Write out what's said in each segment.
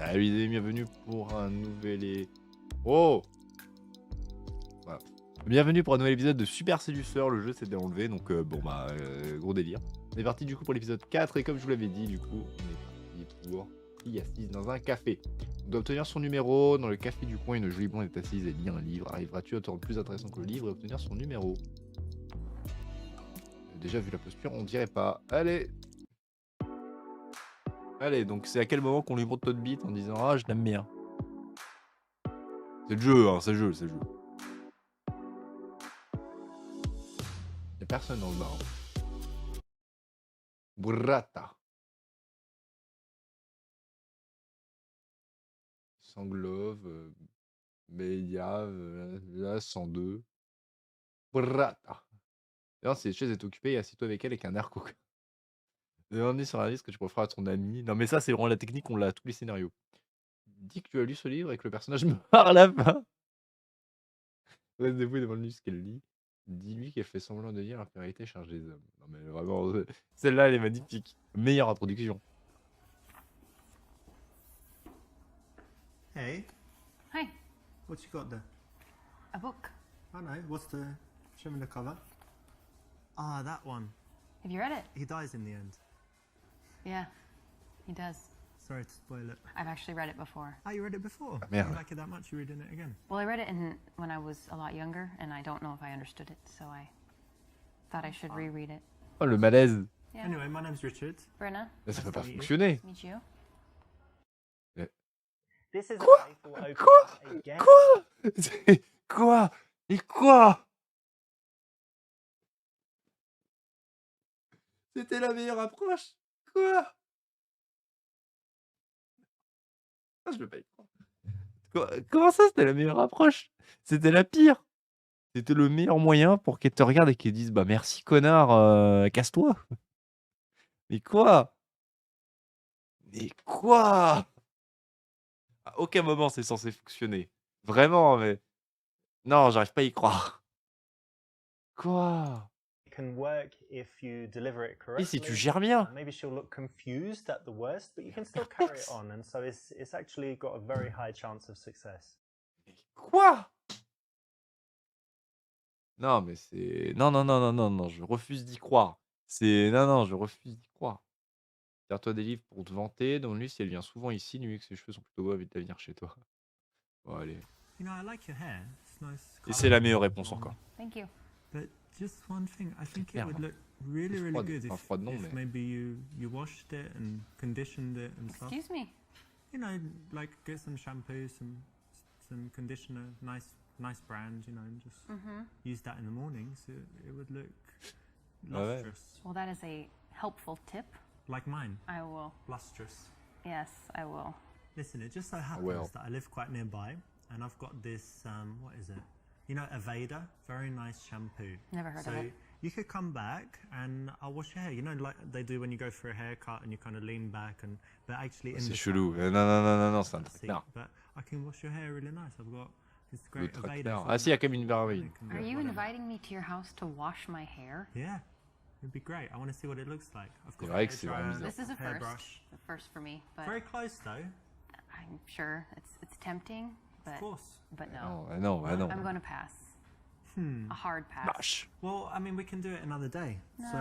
Salut, bienvenue pour un Oh voilà. Bienvenue pour un nouvel épisode de Super Séducer. Le jeu s'était enlevé, donc gros délire. On est parti du coup pour l'épisode 4, et comme je vous l'avais dit, du coup, on est parti pour fille assise dans un café. On doit obtenir son numéro. Dans le café du coin, une jolie blonde est assise et lit un livre. Arriveras-tu à te rendre plus intéressant que le livre et obtenir son numéro? Déjà, vu la posture, on dirait pas. Allez! Allez, donc c'est à quel moment qu'on lui montre notre bite en disant ah je l'aime bien. C'est le jeu, hein, c'est le jeu, c'est le jeu. Y'a personne dans le bar. Burrata. Sanglove, Meia, là, 102. Burrata. D'ailleurs, si cette chaise est occupée, assieds-toi avec elle avec un air coquin. Demande sur la liste que tu préfères à ton ami. Non, mais ça, c'est vraiment la technique, on l'a à tous les scénarios. Dis que tu as lu ce livre et que le personnage meurt à la fin. Reste debout et demande-lui ce qu'elle lit. Dis-lui qu'elle fait semblant de lire la vérité charge des hommes. Non, mais vraiment, celle-là, elle est magnifique. Meilleure introduction. Hey, Hi, what you got there? a book. I know. What's the? Show me the cover. Ah, that one. Have you read it? He dies in the end. Yeah, he does. Sorry to spoil it. I've actually read it before. Oh, you read it before? merde. You like it that much? You're reading it again? Well, I read it when I was a lot younger, and I don't know if I understood it, so I thought I should reread it. Oh, le malaise. Yeah. Anyway, my name's Richard. Brenna, Là, ça peut pas Nice to meet you. fonctionner. meet you. This is Quoi? a faithful opening Quoi? again. Quoi? Quoi? Et quoi? C'était la meilleure approche. Quoi? Ah, je peux pas y croire. Comment ça, c'était la meilleure approche? C'était la pire. C'était le meilleur moyen pour qu'elle te regarde et qu'elle dise bah merci connard, casse-toi. Mais quoi? Mais quoi? À aucun moment c'est censé fonctionner. Vraiment, mais non, j'arrive pas à y croire. Quoi? It can work if you deliver it Et correctly. si tu gères bien? Maybe she'll look confused at the worst, but you can still carry it Perplexe. on, and so it's actually got a very high chance of success. Mais quoi? Non, mais c'est non, non, non, non, non, non, je refuse d'y croire. Non, non, je refuse d'y croire. Sers-toi des livres pour te vanter. Demande-lui si elle vient souvent ici. Dis-lui que ses cheveux sont plutôt beaux, évite de venir chez toi. Bon, allez. You know, I like your hair. It's nice. Et c'est la meilleure réponse encore. Thank you. But just one thing, I think it clair, would hein. look really, really Froide. good Enfin, if, froide non, if mais- maybe you washed it and conditioned it and stuff. Excuse me. You know, like get some shampoo, some conditioner, nice brand, you know, and just use that in the morning, so it would look Ah ouais. lustrous, Well, that is a helpful tip. like mine, I will. lustrous. Yes, I will. Listen, it just so happens well. that I live quite nearby, and I've got this, what is it? You know, Aveda, very nice shampoo. Never heard So of it. you could come back and I'll wash your hair. You know, like they do when you go for a haircut and you kind of lean back, and but actually in C'est the chelou. shower, Non, non, non, non, non, c'est un seat, traquenard. but I can wash your hair really nice. I've got this Le great Aveda. traquenard. from Ah si, il y a quand même une America. merveille. Are you inviting me to your house to wash my hair? Yeah, it'd be great. I want to see what it looks like. I've got C'est vrai a que c'est hairdryer, vraiment bizarre. This is a first. hairbrush. The first for me, but Very close though, I'm sure it's tempting, of but course. no. Non, non, non. I'm going to pass. A hard pass. Vache. Well, I mean, we can do it another day. No, So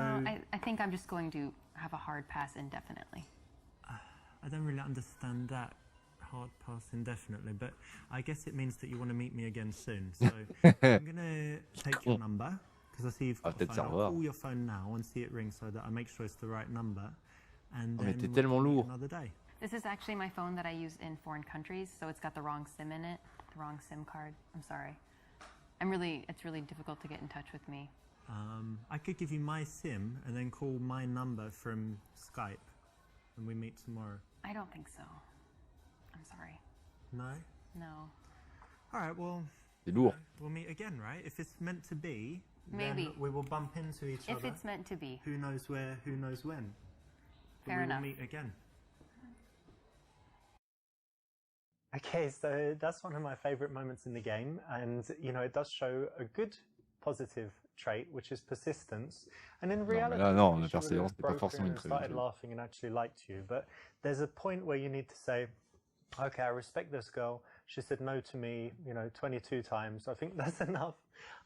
I think I'm just going to have a hard pass indefinitely. I don't really understand that hard pass indefinitely, but I guess it means that you want to meet me again soon. So I'm gonna take your number because I see you've got a peut-être phone. ça va. I'll call your phone now and see it ring so that I make sure it's the right number. And Oh, mais then t'es we tellement can meet lourd. another day. This is actually my phone that I use in foreign countries, so it's got the wrong SIM in it, the wrong SIM card. I'm sorry. It's really difficult to get in touch with me. I could give you my SIM and then call my number from Skype, and we meet tomorrow. I don't think so. I'm sorry. No. No. All right. Well, C'est lourd. we'll meet again, right? If it's meant to be, Maybe. then we will bump into each If other. it's meant to be. Who knows where? Who knows when? But Fair we enough. will meet again. Okay, so that's one of my favorite moments in the game, and you know it does show a good positive trait, which is persistence. And in reality, là, non, she la would have persévérance n'est pas broken forcément une and très bonne started chose. laughing and actually liked you. But there's a point where you need to say, okay, I respect this girl. She said no to me, 22 times. I think that's enough.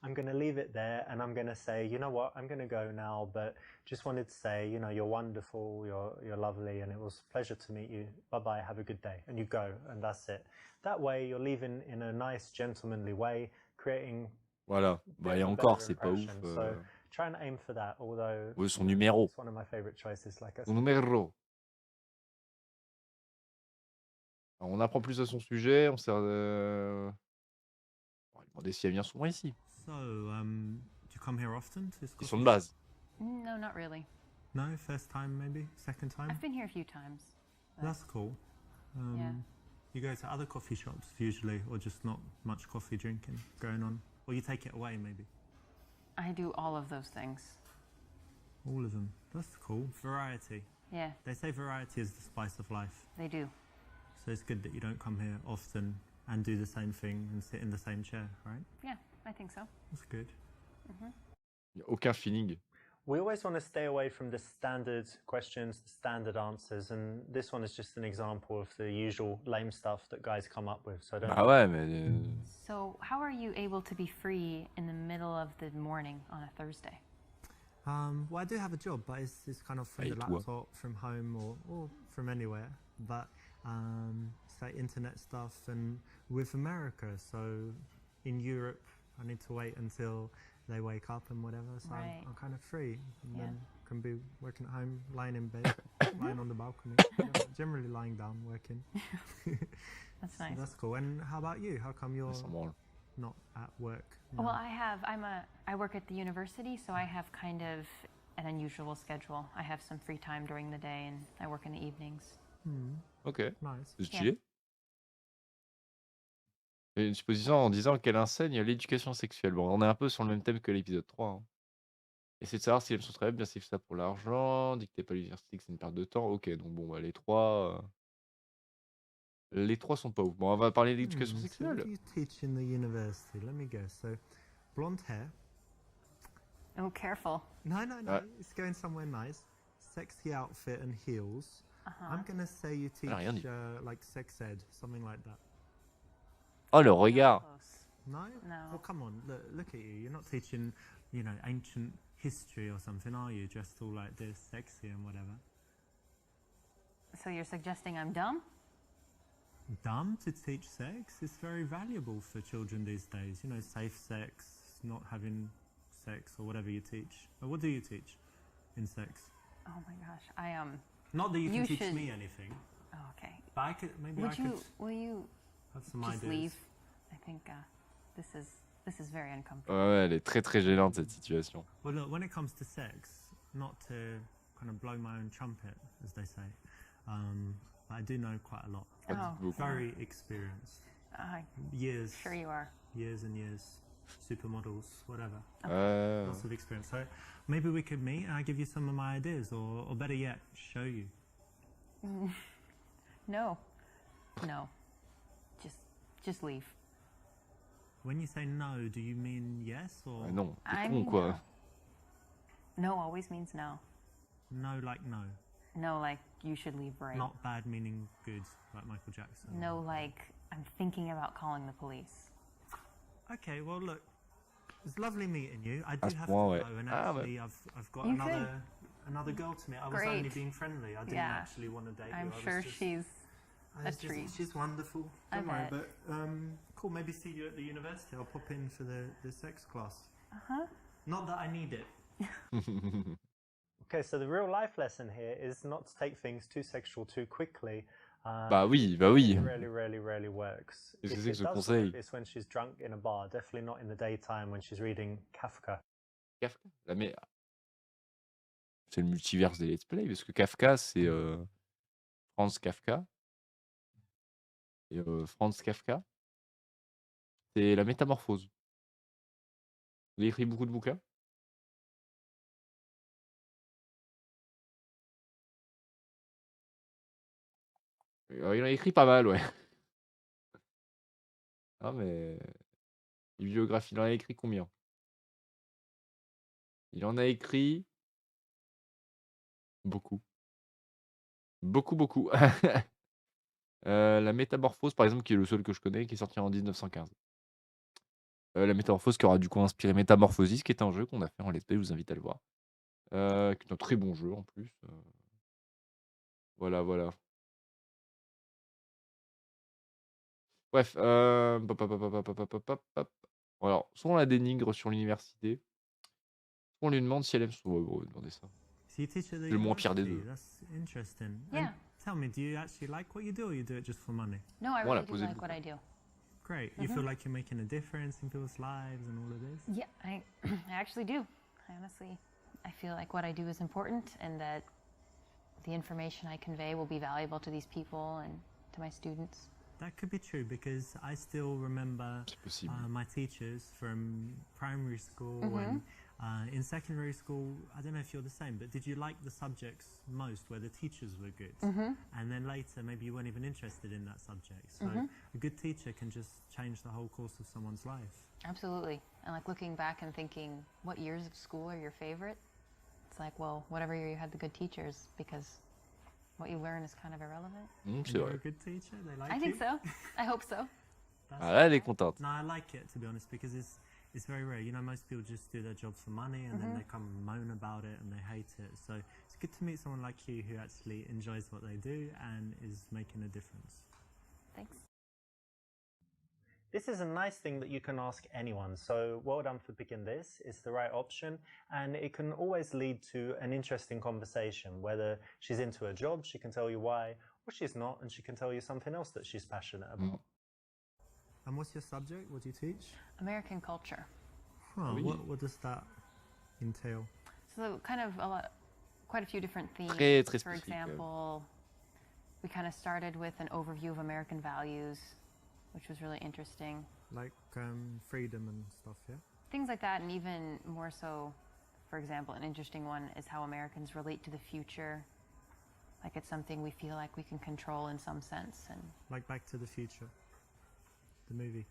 I'm going to leave it there and I'm going to say, you know what, I'm going to go now, but just wanted to say, you're wonderful, you're lovely, and it was a pleasure to meet you. Bye-bye, have a good day. And you go, and that's it. That way, you're leaving in a nice, gentlemanly way, creating Voilà. Bah, bit et of a encore, better c'est pas ouf. impression. So try and aim for that, although Son numéro. it's one of my favorite choices, like I Son said. numéro. Alors, on apprend plus à son sujet. On va lui demander si elle vient souvent ici. So, do you come here often to this Question coffee de shop? base. No, not really. No, first time maybe, second time? I've been here a few times. but- That's cool. Yeah. You go to other coffee shops usually, or just not much coffee drinking going on? Or you take it away maybe? I do all of those things. All of them. That's cool. Variety. Yeah, They say variety is the spice of life. they do. So it's good that you don't come here often and do the same thing and sit in the same chair, right? Yeah, I think so. That's good. Il n'y a aucun feeling. We always want to stay away from the standard questions, the standard answers, and this one is just an example of the usual lame stuff that guys come up with. So don't. Bah ouais, mais So, how are you able to be free in the middle of the morning on a Thursday? Well, I do have a job, but it's kind of from Et the toi? laptop, from home, or from anywhere. But it's like internet stuff, and with America, so in Europe, I need to wait until they wake up and whatever. So Right. I'm kind of free, and Yeah. then can be working at home, lying in bed, lying on the balcony, generally lying down, working. That's So nice. that's cool. And how about you? How come you're on s'en branle. not at work? Well, now? I work at the university, so I have kind of an unusual schedule. I have some free time during the day, and I work in the evenings. Ok, Nice. c'est stylé. Et une supposition en disant qu'elle enseigne l'éducation sexuelle. Bon, on est un peu sur le même thème que l'épisode 3. Hein. Essaie de savoir si elle aime son travail, bien si fait ça pour l'argent, dit que t'es pas à l'université, que c'est une perte de temps. Ok, donc bon, bah, les trois sont pas ouf. Bon, on va parler d'éducation So what sexuelle. do you teach in the university? Let me guess. So, blonde hair. Oh, careful. No, no, no. Right. It's going somewhere nice. Sexy outfit and heels. Uh-huh. I'm gonna say you teach rien dit. like sex ed, something like that. Oh, le regard. Close. No? No. Well, come on. Look at you. You're not teaching, ancient history or something, are you? Dressed all like this, sexy and whatever. So you're suggesting I'm dumb? Dumb to teach sex? It's very valuable for children these days. Safe sex, not having sex, or whatever you teach. What do you teach in sex? Oh my gosh, Not that you can You teach should- me anything, Oh, okay. but I could maybe Will you have some just ideas. leave? I think this is very uncomfortable. Ouais, elle est très très gênante cette situation. Well, look, when it comes to sex, not to kind of blow my own trumpet, as they say, I do know quite a lot. Pas Oh. beaucoup. Very experienced. Years, Sure you are. years and years. Supermodels, whatever. Ouais. Lots of experience. So maybe we could meet and I give you some of my ideas, or better yet, show you. No. Just leave. When you say no, do you mean yes or Non, t'es I con mean quoi. No always means no. no like no? No, like you should leave right. Not bad meaning good, like Michael Jackson. No, like I'm thinking about calling the police. Okay, well look, it's lovely meeting you. I À do ce have point, to ouais. go, and Ah, actually I've got You another girl to meet. I was Great. only being friendly. I didn't Yeah. actually want to date you. I'm I was sure just- she's I a was just- treat. She's wonderful. I Don't worry, bet. but cool. Maybe see you at the university. I'll pop in for the sex class. Uh-huh. Not that I need it. Okay, so the real life lesson here is not to take things too sexual too quickly. Bah oui, bah oui. It really works. Qu'est-ce que If c'est que it ce does conseil? work, it's when she's drunk in a bar, definitely not in the daytime when she's reading Kafka. Kafka, c'est le multiverse des let's play, parce que Kafka, c'est Franz Kafka. Et Franz Kafka, c'est la métamorphose. Vous avez écrit beaucoup de bouquins? Il en a écrit pas mal, ouais. Ah, mais. Les biographies, il en a écrit combien? Il en a écrit. Beaucoup. Beaucoup, beaucoup. La métamorphose, par exemple, qui est le seul que je connais, qui est sorti en 1915. La métamorphose qui aura du coup inspiré Métamorphosis, qui est un jeu qu'on a fait en let's play, je vous invite à le voir. Qui est un très bon jeu en plus, voilà, voilà. Bref, pop, pop, pop, pop, pop, pop, pop, pop, pop. Alors, soit on la dénigre sur l'université, soit on lui demande si elle aime son ouais, bon, on va demander ça. So you teach at the C'est le moins pire des university. 2. That's interesting. Yeah. And tell me, do you actually like what you do, or you do it just for money? No, I Moi, really la do poser like le what I bouquin. do. Great. You feel like you're making a difference in people's lives and all of this? Yeah, I actually do. I feel like what I do is important and that the information I convey will be valuable to these people and to my students. That could be true, because I still remember C'est possible. my teachers from primary school and in secondary school. I don't know if you're the same, but did you like the subjects most where the teachers were good? And then later, maybe you weren't even interested in that subject. So a good teacher can just change the whole course of someone's life. Absolutely. And like looking back and thinking, what years of school are your favorite? It's like, well, whatever year you had the good teachers, because what you learn is kind of irrelevant. C'est You're vrai. a good teacher? They like I think you? so. I hope so. Ah là, elle est contente. No, I like it, to be honest, because it's very rare. You know, most people just do their job for money and then they come and moan about it and they hate it. So it's good to meet someone like you who actually enjoys what they do and is making a difference. Thanks. This is a nice thing that you can ask anyone, so well done for picking this. It's the right option, and it can always lead to an interesting conversation. Whether she's into her job, she can tell you why, or she's not, and she can tell you something else that she's passionate about. And what's your subject? What do you teach? American culture. Huh, Oui. what does that entail? So kind of quite a few different themes. Très For spécifique. example, we kind of started with an overview of American values, which was really interesting. Like freedom and stuff, yeah? Things like that, and even more so, for example, an interesting one is how Americans relate to the future. Like it's something we feel like we can control in some sense. And Like Back to the Future, the movie.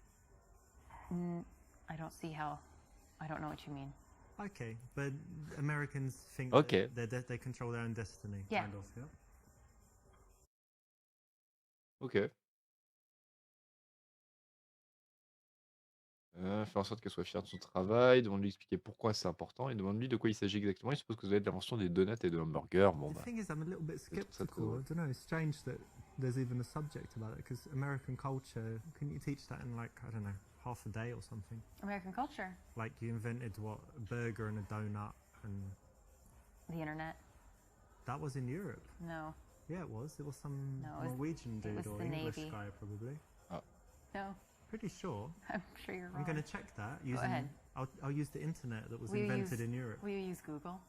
I don't know what you mean. Okay, but Americans think Okay. that they control their own destiny, Yeah. kind of, yeah? Ok. Faire en sorte qu'elle soit fière de son travail, demande-lui d'expliquer pourquoi c'est important et demande-lui de quoi il s'agit exactement. Il suppose que vous avez l'invention des donuts et de hamburgers. Bon, The bah, thing is, I'm a little bit trouve ça skeptical. trop- I don't know. It's strange that there's even a subject about it, because American culture, couldn't you teach that in, like, I don't know, half a day or something? American culture, Like you invented what, a burger and a donut, and the internet. that was in Europe. No, Yeah, it was. It was some No, it was- Norwegian it was dude or the English Navy. guy, probably. no, Pretty sure. I'm sure you're wrong. I'm going to check that using. ahead. I'll use the internet that was Will you invented use- in Europe. Will you use Google?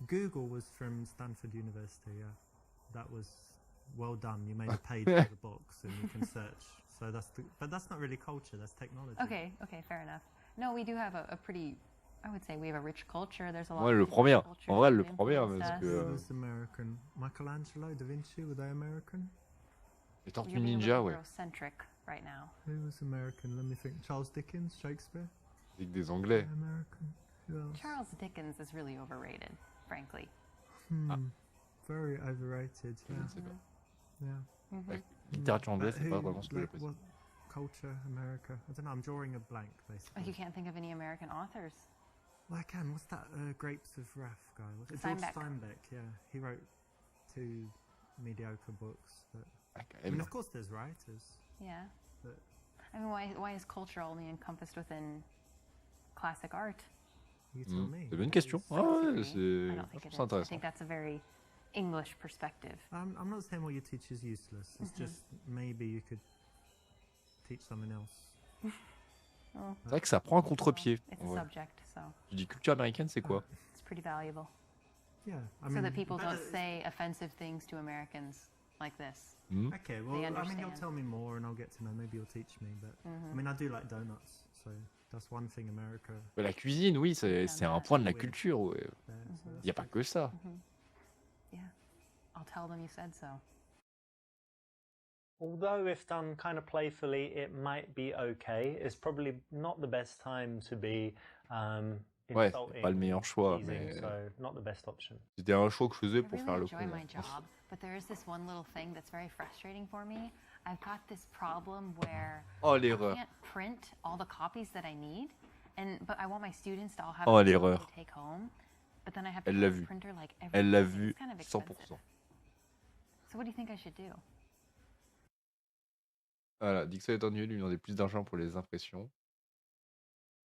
Google was from Stanford University. Yeah, that was well done. You made a page for the box, and you can search. So but that's not really culture. That's technology. Okay, fair enough. No, we do have a pretty, I would say we have a rich culture. There's a lot Ouais, of le people prend bien. culture En vrai, elle that le prend bien influenced parce us. que Who was American? Michelangelo, Da Vinci, were they American? les Tortues You're being a Ninja, little ouais. Eurocentric right now. Who was American? Let me think. Charles Dickens, Shakespeare. C'est que des Anglais. American. Who else? Charles Dickens is really overrated, frankly. Very overrated. Je Yeah. ne sais pas. Yeah. La littérature anglaise, c'est Who- pas vraiment ce que like, j'apprécie. what culture, America? I don't know. I'm drawing a blank, Like basically. you can't think of any American authors. Well, I can. What's that Grapes of Wrath guy? What's it? George Steinbeck. Steinbeck, yeah. He wrote 2 mediocre books. But, Ah, quand I mean, même. of course there's writers. Yeah. But I mean, why is culture only encompassed within classic art? you tell me. C'est une bonne question. Ah ouais, I c'est don't think je trouve it ça is. I intéressant. think that's a very English perspective. I'm not saying what you teach is useless. It's just maybe you could teach something else. C'est vrai que ça prend un contre-pied. It's en a vrai. subject, so Tu dis culture américaine, c'est quoi? it's pretty valuable. Yeah. I So mean, that people don't better- say offensive things to Americans like this. Hmm? Okay, well, They I mean, you'll understand. tell me more and I'll get to know. Maybe you'll teach me. But I mean, I do like donuts, so that's one thing America. Bah, la cuisine, oui, c'est un point de la culture. Ouais. There, so Il n'y a pas que ça. Yeah. I'll tell them you said so. Although if done kind of playfully, it might be okay. It's probably not the best time to be Ouais, c'était insulting, pas le meilleur choix, teasing, mais so not the best option. c'était un choix que je faisais I pour really faire le enjoy con. my job, but there is this one little thing that's very frustrating for me. I've got this problem where Oh, I l'erreur. can't print all the copies that I need, but I want my students to all have Oh, a copy l'erreur. to take home. But then I have to Elle get l'a a vu. printer like every Elle l'a day. vu It's kind of expensive. 100%. So what do you think I should do? Voilà, dis que ça est ennuyeux, lui demander plus d'argent pour les impressions.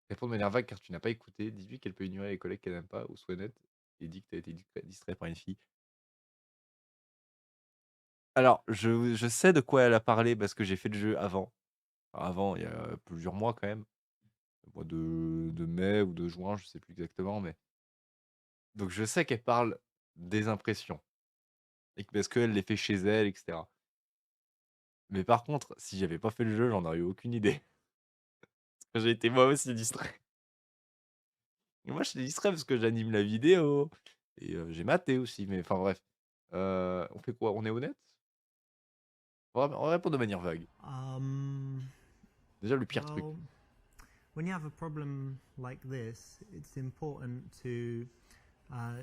Réponds de manière vague car tu n'as pas écouté. Dis-lui qu'elle peut ignorer les collègues qu'elle n'aime pas ou sois honnête et dis que tu as été distrait par une fille. Alors, je sais de quoi elle a parlé parce que j'ai fait le jeu avant. Alors, avant, il y a plusieurs mois quand même. Le mois de mai ou de juin, je sais plus exactement, mais. Donc je sais qu'elle parle des impressions. Et parce qu'elle les fait chez elle, etc. Mais par contre, si j'avais pas fait le jeu, j'en aurais eu aucune idée. Parce que j'ai été moi aussi distrait. Et moi, je suis distrait parce que j'anime la vidéo. Et j'ai maté aussi, mais enfin bref. On fait quoi? On est honnête? On répond de manière vague. Déjà, le pire truc. Well, when you have a problem like this, it's important to,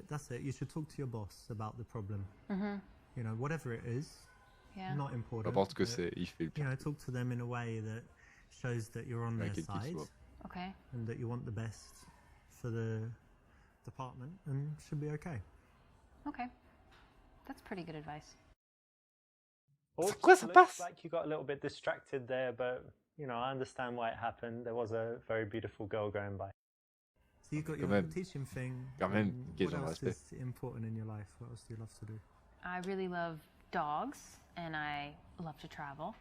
that's it, you should talk to your boss about the problem. You know, whatever it is, Yeah. not Peu important. importe ce que but, c'est, il fait le You pire. know, talk to them in a way that shows that you're on their Quel qu'il side soit. Okay. and that you want the best for the department, and should be okay. Okay. That's pretty good advice. Or Quoi, just ça looks passe? like you got a little bit distracted there, but you know, I understand why it happened. There was a very beautiful girl going by. So you've got Quand your même. teaching thing. Quand même, What question de else respect. is important in your life? What else do you love to do? I really love dogs and I love to travel.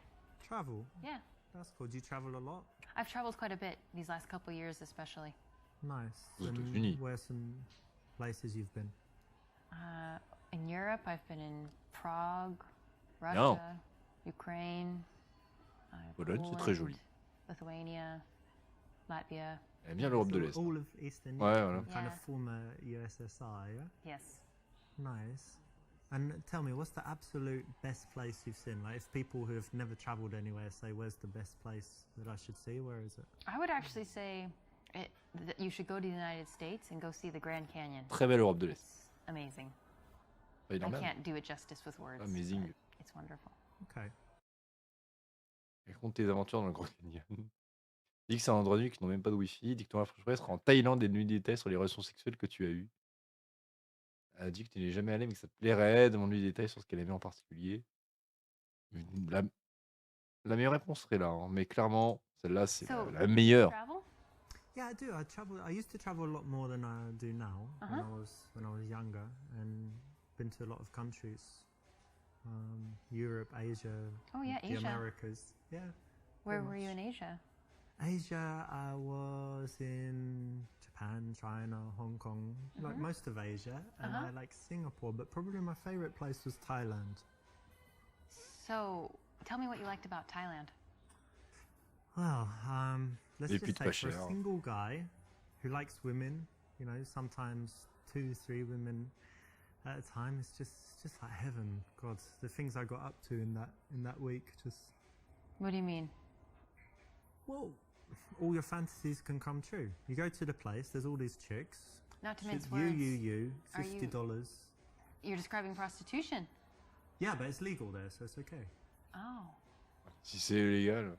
Travel. Yeah. That's cool. Do you travel a lot? I've traveled quite a bit these last couple years, especially. Nice. Aux And États-Unis. where some places you've been? In Europe, I've been in Prague, Russia, Ukraine, Pologne, c'est très Poland, joli. Lithuania, Latvia. Elle aime bien l'Europe de So l'Est. all of Eastern Ouais, Europe, voilà. kind of Yeah. former USSR, yeah? Yes. Nice. And tell me, what's the absolute best place you've seen? Like, if people who have never traveled anywhere say, where's the best place that I should see, where is it? I would actually say that you should go to the United States and go see the Grand Canyon. Très belle Europe de l'Est. It's amazing. Il I en a. can't do it justice with words. Amazing. but It's wonderful. Okay. Raconte tes aventures dans le Grand Canyon. Dis que c'est un endroit nu qui n'ont même pas de wifi. Dis que ton rêve préféré sera en Thaïlande et donne-lui des détails sur les relations sexuelles que tu as eues. Elle a dit que tu n'es jamais allé mais que ça te plairait. Demande-lui des détails sur ce qu'elle aimait en particulier. La, la meilleure réponse serait là, hein. Mais clairement, celle-là, c'est So, la meilleure. Travel? Yeah, I do. I used to travel a lot more than I do now when I was younger, and been to a lot of countries. Europe, Asia, Oh yeah, the Asia. Americas. Yeah. Where very were you much. in Asia? Asia, I was in Japan, China, Hong Kong, like most of Asia, and I like Singapore, but probably my favorite place was Thailand. So, tell me what you liked about Thailand. Well, let's Les just putes say pas for a chères. single guy who likes women, you know, sometimes 2, 3 women at a time, it's just like heaven. God, the things I got up to in that week, just, What do you mean? well, all your fantasies can come true. You go to the place, there's all these chicks. Not to mince It's words. you, Are you- $50. You're describing prostitution. Yeah, but it's legal there, so it's okay. Oh, Si c'est illégal.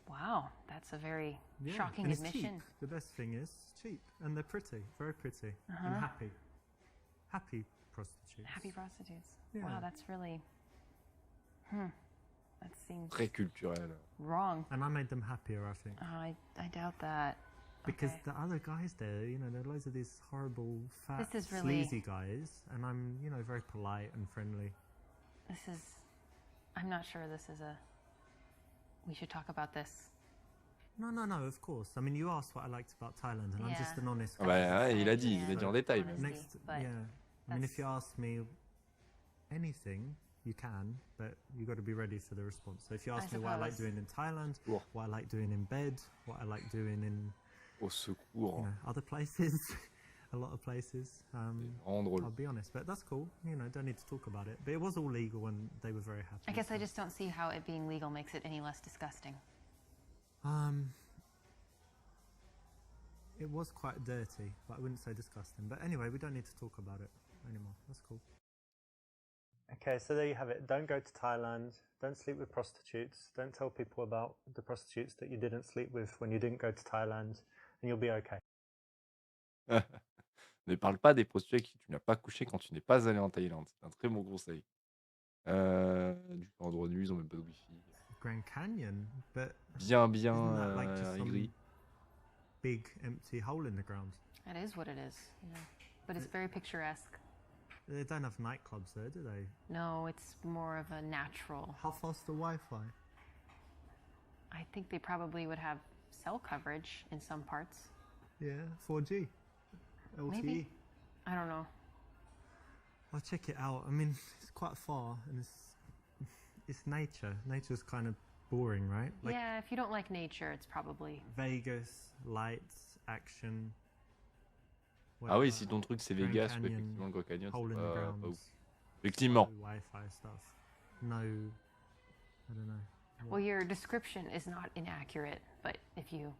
wow. That's a very Yeah, shocking and it's admission. cheap. The best thing is cheap, and they're pretty, very pretty, and happy. Happy prostitutes. Happy prostitutes. Yeah. Wow, that's really. That seems Très culturel. wrong. And I made them happier, I think. I doubt that. Because Okay. the other guys there, you know, there are loads of these horrible, fat, This is really- sleazy guys, and I'm, you know, very polite and friendly. This is. I'm not sure this is a. We should talk about this. No, of course. I mean, you asked what I liked about Thailand, and I'm just Yeah. an honest Ah guy. bah, ouais, il a Yeah. dit en détail. Honest. Même. Next, but yeah. I mean, if that's- you ask me anything, you can, but you got to be ready for the response. So if you ask me what I like suppose. doing in Thailand, Oh. what I like doing in bed, what I like doing in, Au secours. you know, other places, a lot of places, Vraiment drôle. I'll be honest. But that's cool. You know, don't need to talk about it. But it was all legal, and they were very happy. I guess I so- just don't see how it being legal makes it any less disgusting. it was quite dirty, but I wouldn't say disgusting. But anyway, we don't need to talk about it anymore. That's cool. Okay, so there you have it. Don't go to Thailand. Don't sleep with prostitutes. Don't tell people about the prostitutes that you didn't sleep with when you didn't go to Thailand, and you'll be okay. Ne parle pas des prostituées avec qui tu n'as pas couché quand tu n'es pas allé en Thaïlande. C'est un très bon conseil. Du coup, endroit de nuit, ils ont même pas de wifi. Grand Canyon, but Bien, isn't that like just some aigri. big empty hole in the ground? That is what it is. Yeah. But it's very picturesque. They don't have nightclubs there, do they? No, it's more of a natural. How fast the Wi-Fi? I think they probably would have cell coverage in some parts. Yeah, 4G, LTE. Maybe. I don't know. I'll check it out. I mean, it's quite far, and it's nature. Nature's kind of boring, right? Like Yeah, if you don't like nature, it's probably... Vegas, lights, action. Ah oui, whatever, si ton truc c'est Grand Vegas, Canyon, effectivement, le Grand Canyon, hole c'est in the pas ground. ouf. Effectivement. No Wi-Fi stuff. No, I don't know. Well, your description is not inaccurate, but if you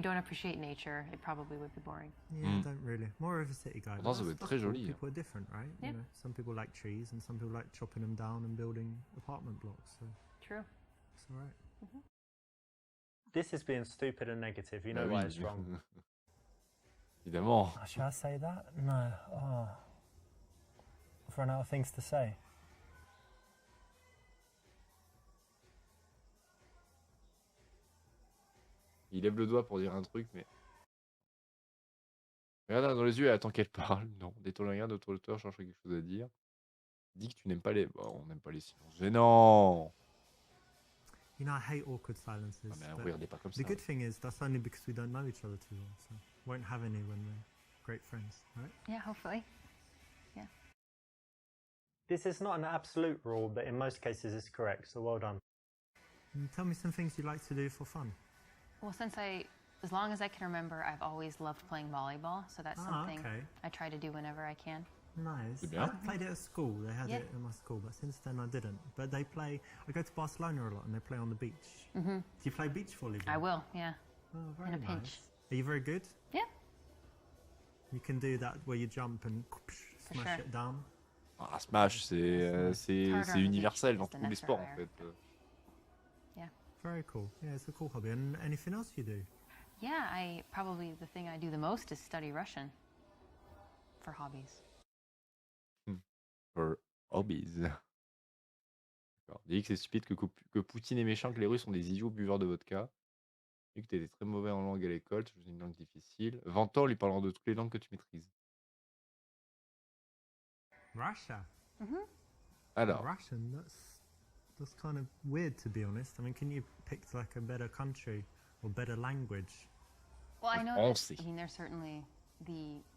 don't appreciate nature, it probably would be boring. Yeah, I don't really. More of a city guy. Pourtant, ça doit être très joli. People are different, right? Yeah. You know, some people like trees, and some people like chopping them down and building apartment blocks. So True. it's all right. This is being stupid and negative. You Bah know why oui. it's wrong. Évidemment. Should I say that? No. Oh. I've run out of things to say. Il lève le doigt pour dire un truc, mais... Regarde dans les yeux et attends qu'elle parle. Non, détourne le regard de ton auteur, cherche quelque chose à dire. Dis que tu n'aimes pas les... Bon, on n'aime pas les silences gênants. You know, I hate awkward silences. Ah, mais but regardez pas comme ça. the good thing is that's only because we don't know each other too well, so won't have any when we're great friends, right? Yeah, hopefully. This is not an absolute rule, but in most cases it's correct, so well done. And tell me some things you like to do for fun. Well, as long as I can remember, I've always loved playing volleyball, so that's something okay. I try to do whenever I can. Nice. C'est bien. I played it at school. They had Yeah. it in my school, but since then I didn't. But they play. I go to Barcelona a lot, and they play on the beach. Mm-hmm. Do you play beach volleyball? I will, yeah. Oh, very In a nice. pinch. Are you very good? Yeah. You can do that where you jump and smash sure. it down. Ah, Smash, c'est universel dans tous les sports, en fait. Very cool. Yeah, it's a cool hobby. And anything else you do? Yeah, probably the thing I do the most is study Russian for hobbies. For hobbies. D'accord. Dis que c'est stupide, que Poutine est méchant, que les Russes sont des idiots buveurs de vodka. Et que tu étais très mauvais en langue à l'école, tu faisais une langue difficile. 20 ans, lui parlant de toutes les langues que tu maîtrises. Russia. Alors, Russian. That's kind of weird, to be honest. I mean, can you pick like a better country or better language? Well, I know Français. that, I mean, there's certainly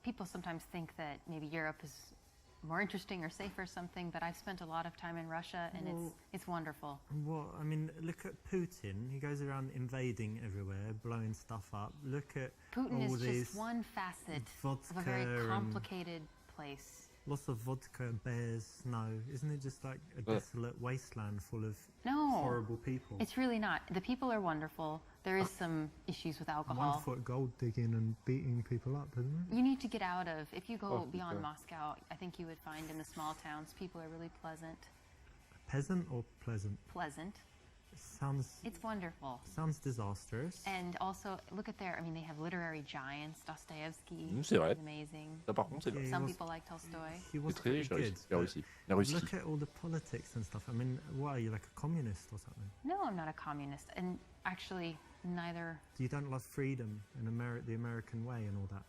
people sometimes think that maybe Europe is more interesting or safe or something, but I've spent a lot of time in Russia and it's wonderful. Well, I mean, look at Putin. He goes around invading everywhere, blowing stuff up. Look at Putin all is these just one facet of a vodka very and complicated place. lots of vodka, bears, snow. Isn't it just like a desolate wasteland full of No, horrible people? it's really not. The people are wonderful. There is some issues with alcohol. 1 foot gold digging and beating people up, isn't it? You need to get out of, if you go beyond okay. Moscow, I think you would find in the small towns, people are really pleasant. Peasant or pleasant? Pleasant. It It's wonderful. sounds disastrous. And also, look at they have literary giants. Dostoevsky C'est vrai. is amazing. Ça par contre, c'est Yeah, vrai. he Some was- people like Tolstoy. He was C'est très riche, pretty la good. Russie. La but Russie. La Russie. Look at all the politics and stuff. I mean, what are you, like a communist or something? No, I'm not a communist. And actually, neither. You don't love freedom and the American way and all that?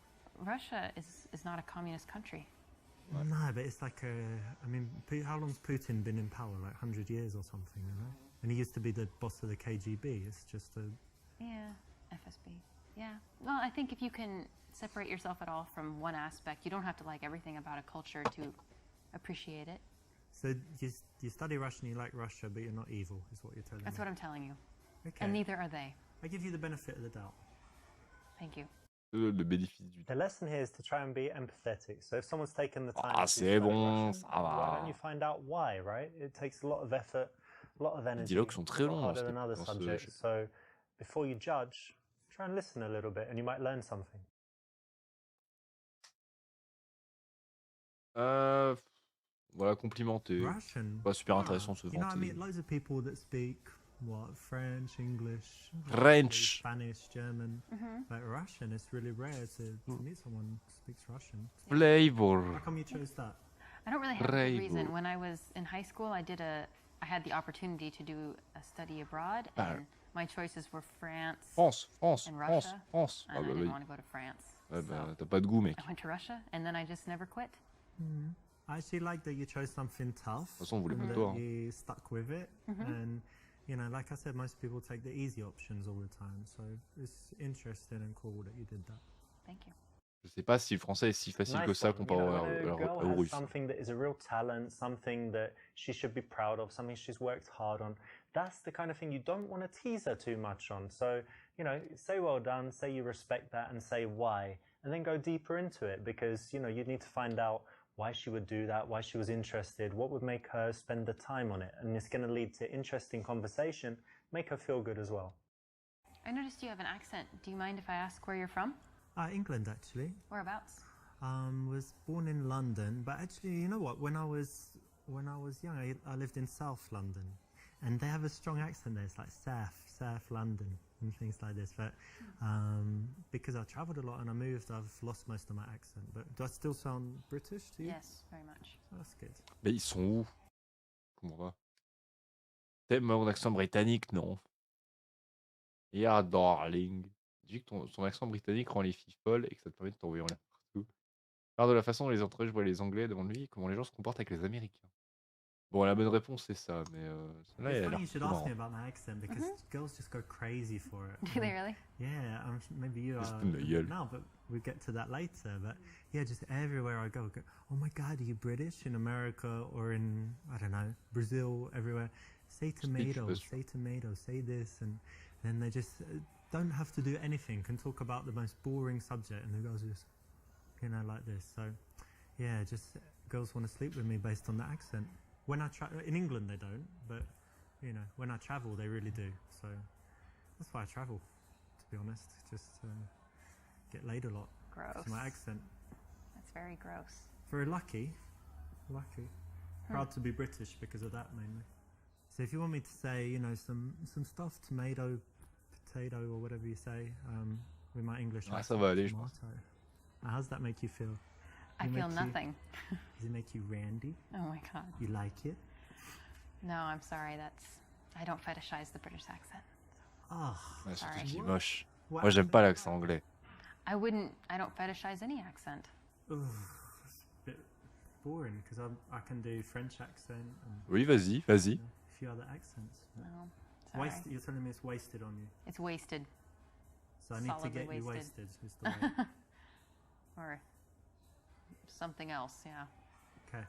Russia is not a communist country. No, but it's like I mean, how long's Putin been in power? Like 100 years or something, you know? And he used to be the boss of the KGB. It's just a... Yeah, FSB. Yeah. Well, I think if you can separate yourself at all from one aspect, you don't have to like everything about a culture to appreciate it. So you study Russian, you like Russia, but you're not evil, is what you're telling That's me. what I'm telling you. Okay. And neither are they. I give you the benefit of the doubt. Thank you. Le bénéfice du The lesson here is to try and be empathetic. So if someone's taken the time Ah, to c'est study bon, Russian, ça why va. don't you find out why, right? It takes a lot of effort, a lot of Les energy. dialogues sont très a lot longs harder dans than other ce subjects. So before you judge, try and listen a little bit and you might learn something. Voilà, complimenter. Russian. Pas super intéressant de se You know, I vanter. meet loads of people that speak what French, English, French. Spanish, German, but Russian. It's really rare to meet someone who speaks Russian. How Flavor. come you chose that? I don't really have a good reason. Bravo. When I was in high school, I had the opportunity to do a study abroad, Ah. and my choices were France France, France, and France, Russia, France. and Ah I bah didn't oui. want to go to France. Ouais, So bah, t'as pas de goût, mec. De I went to Russia, and then I just never quit. I actually like that you chose something tough. toute façon, on voulait pas de that toi. Hein. you stuck with it, and you know, like I said, most people take the easy options all the time. So it's interesting and cool that you did that. Thank you. Je sais pas si le français est si facile que Nice ça one. You comparé know, when a girl au has russe. something that is a real talent, something that she should be proud of, something she's worked hard on, that's the kind of thing you don't want to tease her too much on. So, you know, say well done, say you respect that, and say why, and then go deeper into it, because, you know, you need to find out why she would do that, why she was interested, what would make her spend the time on it, and it's going to lead to interesting conversation, make her feel good as well. I noticed you have an accent. Do you mind if I ask where you're from? England, actually. Whereabouts? Was born in London, but actually, you know what? When I was young, I lived in South London, and they have a strong accent there. It's like South London, and things like this. But because I travelled a lot and I moved, I've lost most of my accent. But do I still sound British to you? Yes, very much. Oh, that's good. Mais ils sont où? Comment va? T'aimes mon accent britannique, non? Yeah, darling. Dis que ton accent britannique rend les filles folles et que ça te permet de t'envoyer en l'air partout. Parle de la façon dont les entreprises voient les Anglais devant lui, comment les gens se comportent avec les Américains. Bon, la bonne réponse, c'est ça, mais celle-là, It's elle a funny l'air you should plutôt ask me marrante. about my accent because girls just go crazy for it. Do they really? Yeah, maybe you Just are in the yell. now, but we'll get to that later. But yeah, just everywhere I go, oh my God, are you British? In America or in, I don't know, Brazil, everywhere. Say tomato, British. say tomato, say this. And then they just don't have to do anything, can talk about the most boring subject. And the girls just, you know, like this. So yeah, just girls want to sleep with me based on the accent. When I in England, they don't, but you know, when I travel, they really do. So that's why I travel, to be honest. Just get laid a lot. Gross. It's my accent. That's very gross. Very lucky. Proud to be British because of that mainly. So if you want me to say, you know, some stuff, tomato, potato, or whatever you say, with my English Ah, ça accent, va aller, je pense. tomato. How does that make you feel? I Does it feel make you- nothing. Does it make you randy? Oh my god. You like it? No, I'm sorry. I don't fetishize the British accent. Oh, Ouais, surtout Sorry. qu'il est moche. what Moi, j'aime pas l'accent anglais. I don't fetishize any accent. It's a bit boring because I can do French accent and Oui, vas-y, vas-y. a few other accents. No, sorry. You're telling me it's wasted on you, It's wasted. so I need to Solidly get you wasted. wasted. Is the way. Or something else, yeah. Okay.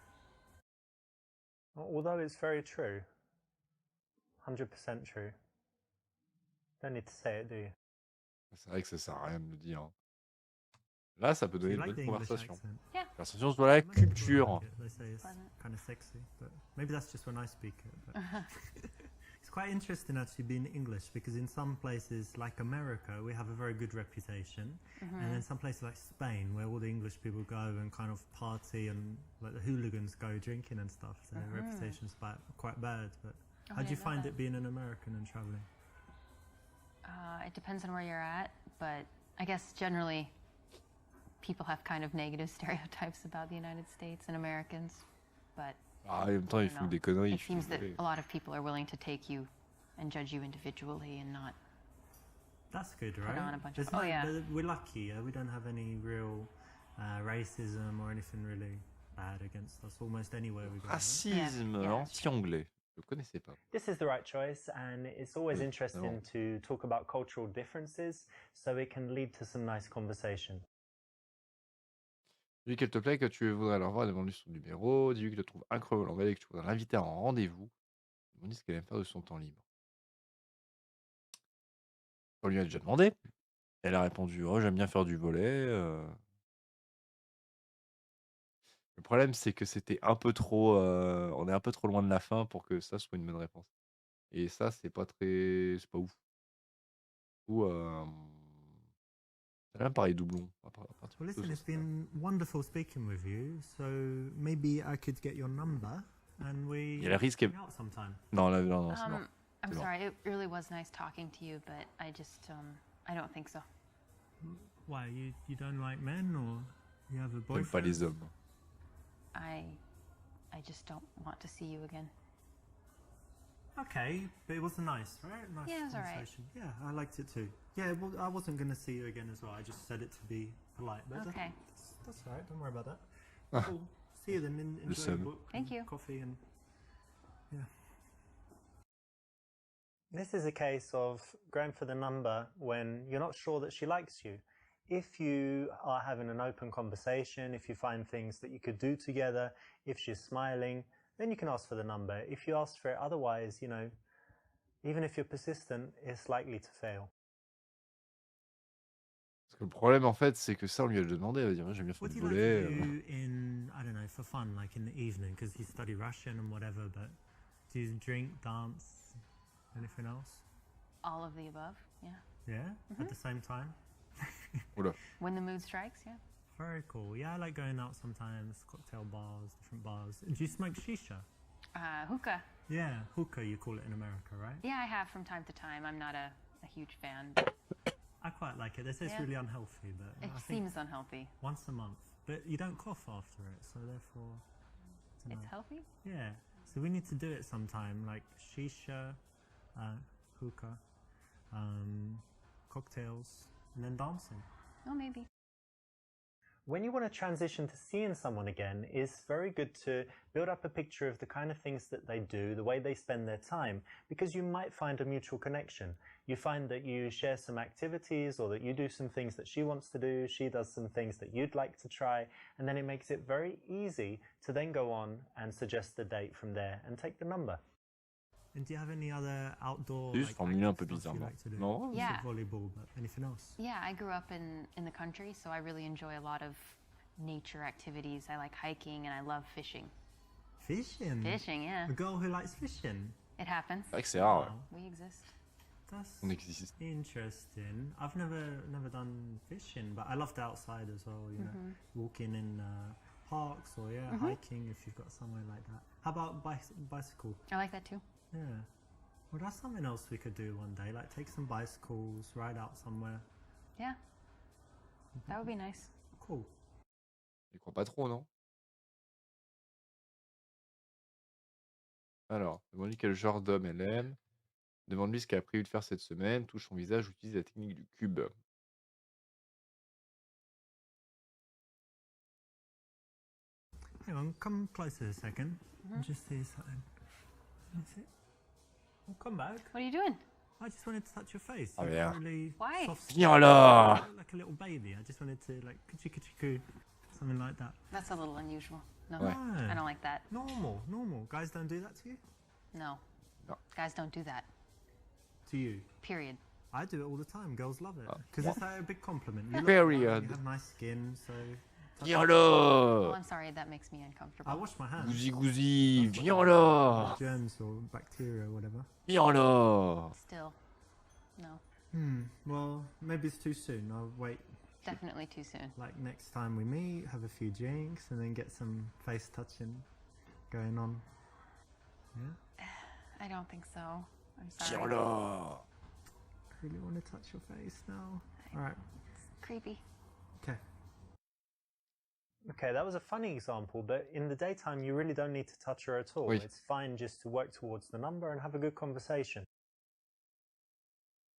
Although it's very true, 100% true. Don't need to say it, do you? C'est vrai que ça sert à rien de le dire. Là, ça peut Do you donner une like the bonne English conversation. accent? Conversation sur la Most people culture. like it. They say it's Pleasant. kind of sexy, but maybe that's just when I speak it. But it's quite interesting actually being English because in some places like America we have a very good reputation, and then some places like Spain where all the English people go and kind of party and like the hooligans go drinking and stuff. So their reputation's quite bad. But Oh, how I do you didn't know find that. it being an American and traveling? It depends on where you're at, but I guess generally people have kind of negative stereotypes about the United States and Americans. But Ah, en même temps, ils font des conneries. it je suis seems that désolé. a lot of people are willing to take you and judge you individually and not. That's good, right? on a bunch There's of- oh, yeah. We're lucky. We don't have any real racism or anything really bad against us almost anywhere we go. right? Racisme Yeah. anti-anglais. Je ne connaissais pas. This is the right choice, and it's always Oui, interesting vraiment. to talk about cultural differences so it can lead to some nice conversation. Dis-lui qu'elle te plaît, que tu voudrais la revoir, demande-lui son numéro. Dis-lui que tu le trouves incroyable en anglais et que tu voudrais l'inviter à un rendez-vous. Demande-lui ce qu'elle aime faire de son temps libre. On lui a déjà demandé. Elle a répondu oh, j'aime bien faire du volley. Le problème, c'est que c'était un peu trop. On est un peu trop loin de la fin pour que ça soit une bonne réponse. Et ça, c'est pas très. C'est pas ouf. Ou Là, pareil, doublon. Well, listen, it's been wonderful speaking with you. So maybe I could get your number and we Il y a le risque. hang out sometime. Non, là, non, c'est mort. I'm C'est sorry. It really was nice talking to you, but I just I don't think so. Why, you don't like men, or you have a J'aime boyfriend? pas les hommes. I just don't want to see you again. Okay, but it was nice, right? Nice Yeah, it was alright. conversation. Yeah, I liked it too. Yeah, well, I wasn't going to see you again as well. I just said it to be polite. But Okay. that's all right. Don't worry about that. Cool. See you then. Enjoy your seum. book. Thank and you. Coffee and yeah. This is a case of going for the number when you're not sure that she likes you. If you are having an open conversation, if you find things that you could do together, if she's smiling, then you can ask for the number. If you ask for it otherwise, you know, even if you're persistent, it's likely to fail. Parce que le problème, en fait, c'est que ça, on lui a demandé. Elle va dire, j'aime bien faire What du do you volet. like to do in, I don't know, for fun, like in the evening, because you study Russian and whatever, but do you drink, dance, anything else? All of the above. Yeah. Yeah? At the same time? Oula. When the mood strikes. Yeah. Very cool. Yeah, I like going out sometimes, cocktail bars, different bars. And do you smoke shisha? Hookah. Yeah, hookah you call it in America, right? Yeah, I have from time to time. I'm not a huge fan. I quite like it. They say it's Yeah. really unhealthy, but It I think seems unhealthy. once a month. But you don't cough after it, so therefore, It's nice. healthy? Yeah. So we need to do it sometime, like shisha, hookah, cocktails, and then dancing. Oh, maybe. When you want to transition to seeing someone again, it's very good to build up a picture of the kind of things that they do, the way they spend their time, because you might find a mutual connection. You find that you share some activities, or that you do some things that she wants to do, she does some things that you'd like to try, and then it makes it very easy to then go on and suggest a date from there and take the number. And do you have any other outdoor Juste like, formulé un active peu stuff you bizarrement. like to do? Non? You Yeah. said volleyball, but anything else? Yeah, I grew up in the country, so I really enjoy a lot of nature activities. I like hiking and I love fishing. Fishing? Fishing, yeah. A girl who likes fishing? It happens. C'est vrai que c'est rare. Wow. We exist. That's On existe. interesting. I've never done fishing, but I love the outside as well, you know, walking in parks or hiking if you've got somewhere like that. How about bicycle? I like that too. Yeah. Well, that's something else we could do one day, like take some bicycles, ride out somewhere. Yeah. That would be nice. Cool. Je crois pas trop, non? Alors, demande-lui quel genre d'homme elle aime. Demande-lui ce qu'elle a prévu de faire cette semaine. Touche son visage, utilise la technique du cube. Hang on, come closer a second. And just see something. That's it. Well, come back. What are you doing? I just wanted to touch your face. Oh, You've yeah. got really Why? soft skin. Viens là! You look like a little baby. I just wanted to like coo, something like that. That's a little unusual. No, Ouais. I don't like that. Normal. Guys don't do that to you? No. No. Guys don't do that. To you? Period. I do it all the time. Girls love it. Oh, Because what? it's like a big compliment. You look Period. fine, you have nice skin, so... Viens Oh, là! I'm sorry. That makes me I uncomfortable. wash my hands. Gousi gousi! Viens là! Germs or bacteria or whatever. Viens là! Still. No. Well, maybe it's too soon. I'll wait. Definitely too soon. Like next time we meet, have a few drinks, and then get some face touching going on. Yeah? I don't think so. I'm Viens sorry. là! I really want to touch your face now. Alright, Creepy. okay. Okay, that was a funny example, but in the daytime, you really don't need to touch her at all. Oui. It's fine just to work towards the number and have a good conversation.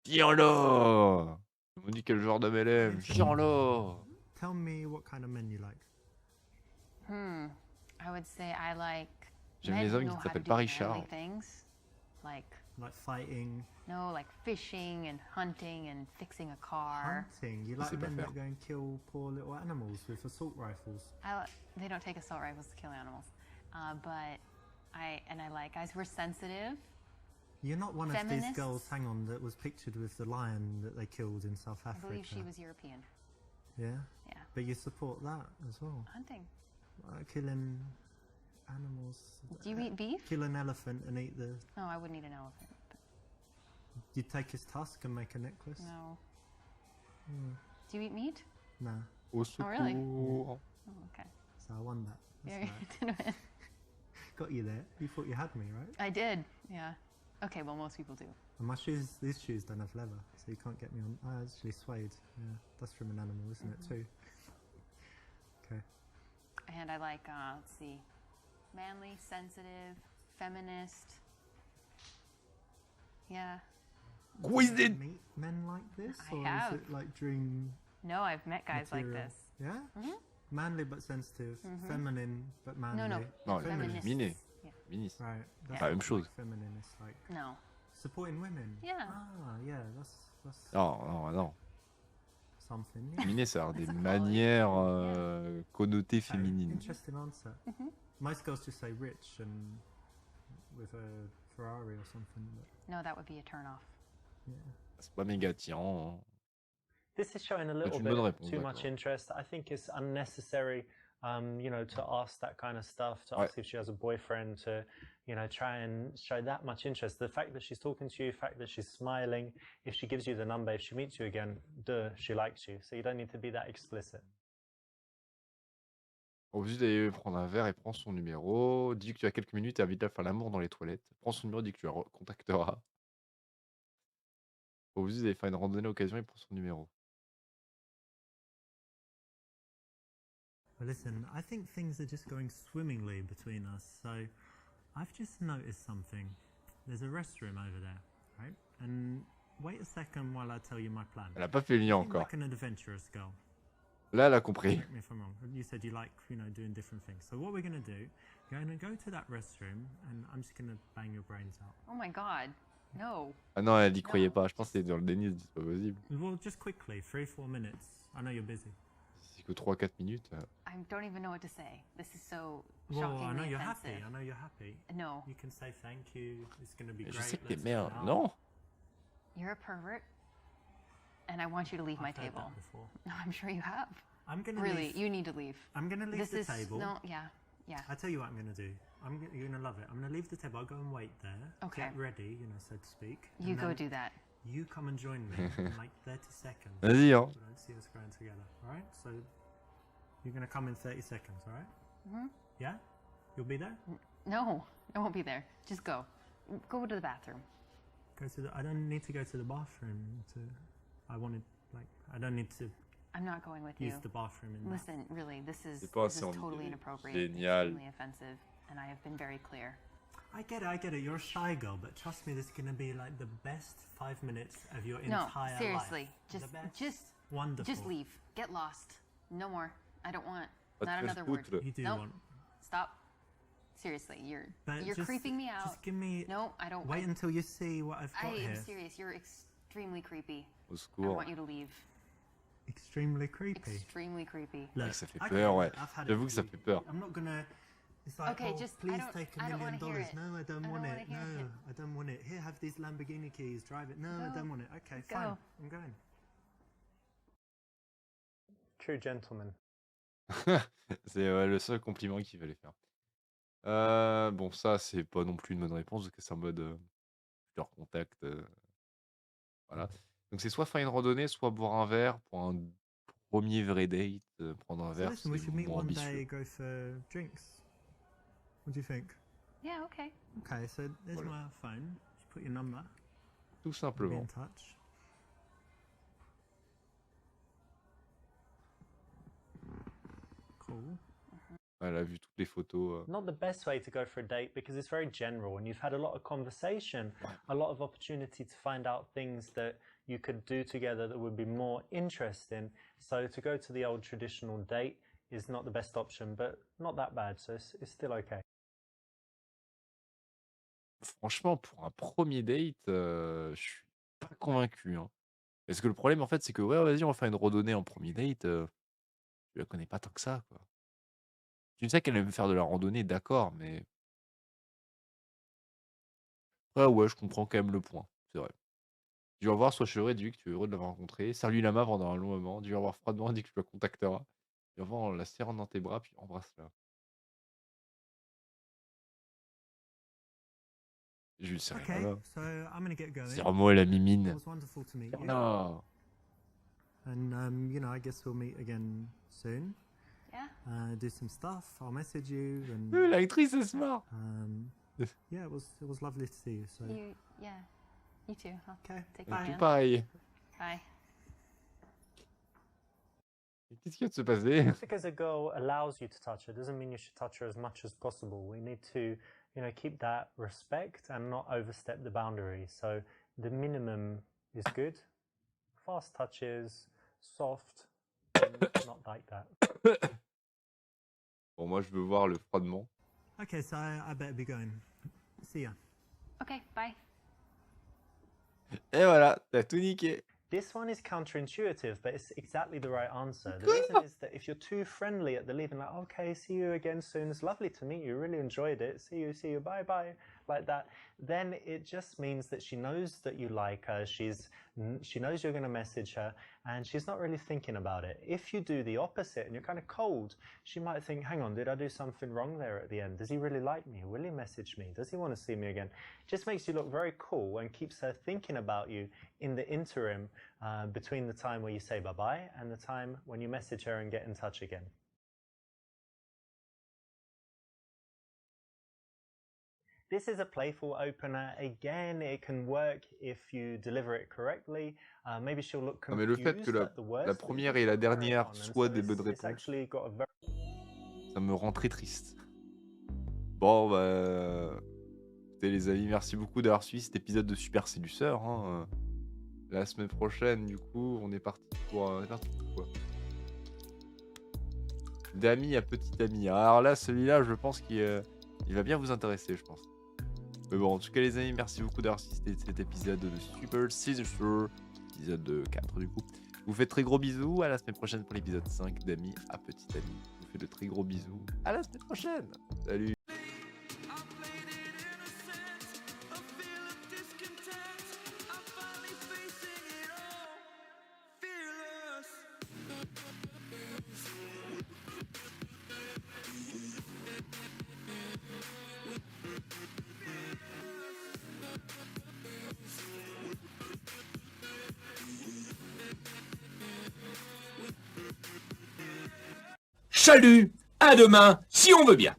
Viens là! Demande-lui quel genre d'homme elle aime. Viens là! Tell me what kind of men you like. I would say I like J'aime men les who hommes know qui how to s'appellent do pas manly Richard. things. Like, Like fighting, like fishing and hunting and fixing a car. hunting. You like C'est pas men faire. that go and kill poor little animals with assault rifles. They don't take assault rifles to kill animals. But I like guys who are sensitive. You're not one of these Feminists? girls, hang on, that was pictured with the lion that they killed in South I Africa. believe she was European. Yeah? Yeah. But you support that as well. Hunting. Killing animals. Do you eat beef? Kill an elephant and eat the... No, I wouldn't eat an elephant. But You take his tusk and make a necklace? no. Do you eat meat? Nah. Au secours. really? Oh, okay. So I won that. That's Yeah, right. you did win. Got you there. You thought you had me, right? I did. Yeah. Okay. Well, most people do. And my shoes, these shoes don't have leather, so you can't get me on. Oh, actually suede. Yeah, that's from an animal, isn't it, too? Okay. And I like, let's see, manly, sensitive, feminist. Yeah. Who is Do you it? meet men like this? I Or have. is it like dream No, I've met guys like material? this. Yeah? Mhm. Manly but sensitive, feminine but manly. No, no. Non, Feminists. miné. Yeah. Minis. Right. That's La même not chose. Like feminine, it's like No. supporting women. Yeah. Ah, yeah, that's Non, non, non. something. Yeah. Miné, ça a l'air des That's a manières quality. connotées Okay, féminines. interesting answer. Most girls just say rich and with a Ferrari or something. But No, that would be a turn off. yeah. C'est pas méga attirant. Hein. This is showing a little une bonne bit réponse, too much d'accord. interest. I think it's unnecessary, you know, to ask that kind of stuff, to Ouais. ask if she has a boyfriend, to, you know, try and show that much interest. The fact that she's talking to you, the fact that she's smiling, if she gives you the number, if she meets you again, duh, she likes you. So you don't need to be that explicit. Refuse d'aller prendre un verre et prends son numéro. Dis que tu as quelques minutes et invite à faire l'amour dans les toilettes. Prends son numéro, dis que tu la contacteras. Refuse d'aller faire une randonnée à l'occasion et prends son numéro. Well, listen, I think things are just going swimmingly between us. So I've just noticed something. There's a restroom over there, right? And wait a second while I tell you my plan. Elle a pas fait le lien You seem encore. like an adventurous girl. Là, elle a compris. Correct me if I'm wrong. You said you like, you know, doing different things. So what we're going to do, you're going to go to that restroom and I'm just going to bang your brains out. Oh my God. No. Ah non, elle y croyait Non. pas. Je pense que c'était dans le déni, c'est pas possible. Well, just quickly, 3-4 minutes. I know you're busy. C'est que 3-4 minutes. I don't even know what to say. This is so Well, shockingly I know you're offensive. happy. I know you're happy. No. You can say thank you. It's going to be Je great. sais que t'es let's merde. hang out. Non. You're a pervert. And I want you to leave my I've heard table. that before. No, I'm sure you have. I'm going to Really, leave. you need to leave. I'm going to leave This the is table. no, yeah, yeah. I tell you what I'm going to do. You're going to love it. I'm going to leave the table. I'll go and wait there. Okay. Get ready, you know, so to speak. You and go then do that. You come and join me in like 30 seconds. Vas-y, hein. We don't see us growing together. All right? So you're going to come in 30 seconds, all right? Mhm. Yeah? You'll be there? No, I won't be there. Just go. Go to the bathroom. Go to the. I don't need to go to the bathroom to. I wanted like. I don't need to I'm not going with use you. the bathroom in that. Listen, really, this is C'est pas this is assez envie totally d'aller. inappropriate, Génial. extremely offensive, and I have been very clear. I get it. You're a shy girl, but trust me, this is going to be like the best 5 minutes of your No, entire seriously, life. just The best. just Wonderful. just leave. Get lost. No more. I don't want. Va te Not faire another word. foutre. You do Nope. want. Stop. Seriously, you're But you're just- creeping me out. Just give me. No, I don't. Wait until you see what I've I got am here. serious. You're extremely creepy. Au I secours. want you to leave. Extremely creepy. Extremely creepy. Ouais, ça fait I peur, get ouais. it. I've had it J'avoue que ça creepy. fait peur. I'm not gonna. It's like, Okay, oh, just- I please don't- take I $1 don't million. wanna hear it. No, I don't I want don't it. wanna hear No, it. I don't want it. Here, have these Lamborghini keys. Drive it. No, I Go. don't want it. Okay, Go. fine. I'm going. True gentleman. C'est le seul compliment qu'il fallait faire. Bon, ça, c'est pas non plus une bonne réponse, parce que c'est en mode je leur contacte. Voilà. Donc, c'est soit faire une randonnée, soit boire un verre pour un premier vrai date. Prendre un So verre, listen, we c'est should meet moins one day, ambitieux. go for drinks. What do you think? Yeah. Okay. Okay, so there's Voilà. my phone. Just put your number. Tout We'll be simplement. in touch. Cool. Elle a vu toutes les photos. Not the best way to go for a date because it's very general and you've had a lot of conversation, a lot of opportunity to find out things that you could do together that would be more interesting. So to go to the old traditional date is not the best option, but not that bad, so it's still okay. Franchement, pour un premier date, je suis pas convaincu, hein. Parce que le problème, en fait, c'est que, ouais, vas-y, on va faire une randonnée en premier date. Je la connais pas tant que ça, quoi. Tu sais qu'elle aime faire de la randonnée, d'accord, mais ouais, je comprends quand même le point, c'est vrai. Du au revoir, sois chéri, dis-lui que tu es heureux de l'avoir rencontré. Serre-lui la main pendant un long moment. Dis au revoir froidement, dis que tu la contacteras. Et au revoir en la serrant dans tes bras, puis embrasse-la. Je lui serrai la Okay, main. so I'm gonna get going. Serre-moi la It mimine. was wonderful to meet you. Non. And you know, I guess we'll meet again soon. Yeah. Do some stuff. I'll message you and L'actrice, elle se marre. yeah, it was lovely to see you. So Yeah. You too. I'll okay, take Tout your hand. pareil. Bye. Qu'est-ce qui vient de se passer? Just because a girl allows you to touch her doesn't mean you should touch her as much as possible. We need to, you know, keep that respect and not overstep the boundary. So the minimum is good. Fast touches, soft, not like that. Bon, moi, je veux voir le froidement. okay, so I better be going. See ya. Okay, bye. Et voilà, t'as tout niqué. This one is counterintuitive, but it's exactly the right answer. The reason is that if you're too friendly at the leaving, like, okay, see you again soon, it's lovely to meet you, really enjoyed it, see you, bye bye, like that, then it just means that she knows that you like her, she knows you're going to message her, and she's not really thinking about it. If you do the opposite and you're kind of cold, she might think, hang on, did I do something wrong there at the end? Does he really like me? Will he message me? Does he want to see me again? It just makes you look very cool and keeps her thinking about you in the interim between the time where you say bye-bye and the time when you message her and get in touch again. This is a playful opener. Again, it can work if you deliver it correctly. Maybe she'll look Non, mais le confused fait que at the words. la but you première can et la still carry dernière on, and soient so des bonnes it's réponses, actually got a very... ça me rend très triste. Bon, bah... écoutez, les amis, merci beaucoup d'avoir suivi cet épisode de Super Séduceur. Hein. La semaine prochaine, du coup, on est parti pour... quoi D'ami à petit ami. Alors là, celui-là, je pense qu'il va bien vous intéresser, je pense. Mais bon, en tout cas, les amis, merci beaucoup d'avoir assisté cet épisode de Super Séduceur. Épisode 4, du coup. Je vous fais de très gros bisous. À la semaine prochaine pour l'épisode 5 d'Ami à petit ami. Je vous fais de très gros bisous. À la semaine prochaine. Salut. Salut, à demain, si on veut bien.